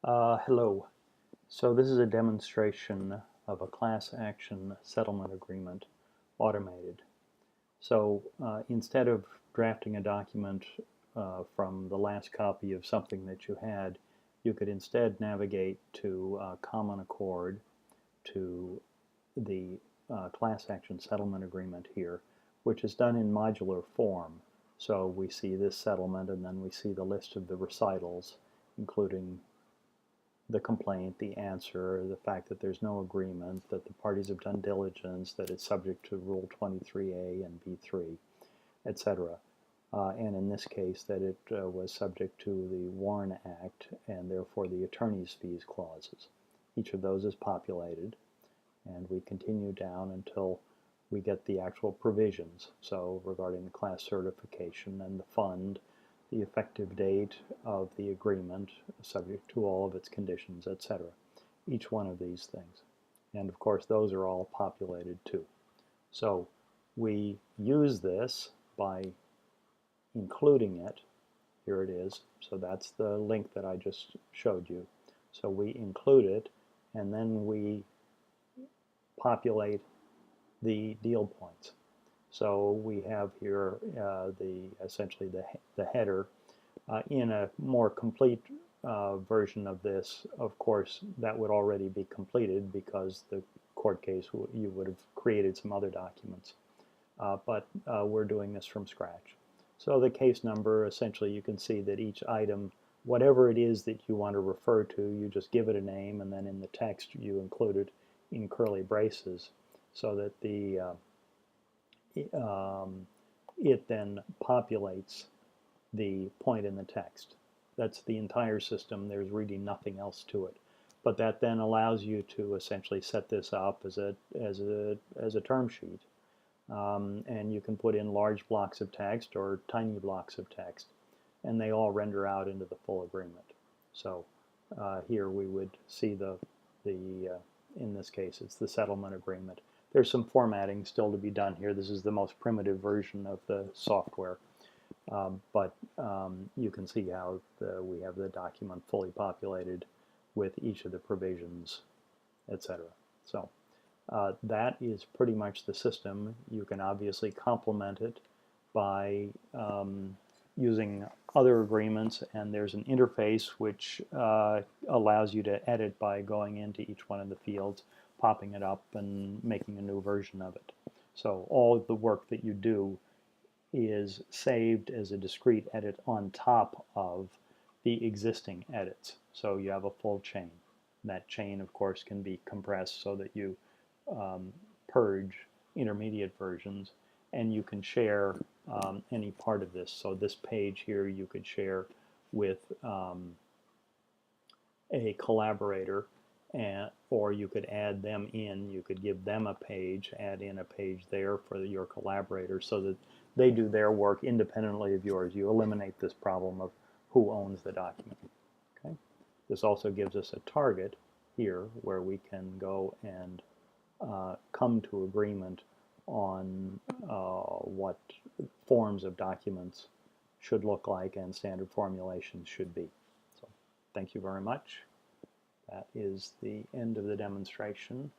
Hello. So this is a demonstration of a class action settlement agreement automated. So instead of drafting a document from the last copy of something that you had, you could instead navigate to Common Accord, to the class action settlement agreement here, which is done in modular form. So we see this settlement, and then we see the list of the recitals, including the complaint, the answer, the fact that there's no agreement, that the parties have done diligence, that it's subject to Rule 23A and B3, etc. And in this case, that it was subject to the Warren Act and therefore the attorney's fees clauses. Each of those is populated, and we continue down until we get the actual provisions. So regarding the class certification and the fund, the effective date of the agreement, subject to all of its conditions, etc. Each one of these things. And of course, those are all populated too. So we use this by including it. Here it is. So that's the link that I just showed you. So we include it, and then we populate the deal points. So we have here essentially the header. In a more complete version of this, of course, that would already be completed because the court case, you would have created some other documents. But we're doing this from scratch. So the case number, essentially you can see that each item, whatever it is that you want to refer to, you just give it a name, and then in the text you include it in curly braces so that it then populates the point in the text. That's the entire system. There's really nothing else to it. But that then allows you to essentially set this up as a term sheet. And you can put in large blocks of text or tiny blocks of text, and they all render out into the full agreement. So here we would see in this case, it's the settlement agreement. There's some formatting still to be done here. This is the most primitive version of the software. But you can see how we have the document fully populated with each of the provisions, etc. So that is pretty much the system. You can obviously complement it by using other agreements, and there's an interface which allows you to edit by going into each one of the fields, popping it up, and making a new version of it. So all of the work that you do is saved as a discrete edit on top of the existing edits. So you have a full chain. That chain, of course, can be compressed so that you purge intermediate versions, and you can share any part of this. So this page here you could share with a collaborator, or you could add them in. You could give them a page, add in a page there for your collaborator so that they do their work independently of yours. You eliminate this problem of who owns the document. Okay? This also gives us a target here where we can go and come to agreement on what forms of documents should look like and standard formulations should be. So thank you very much. That is the end of the demonstration.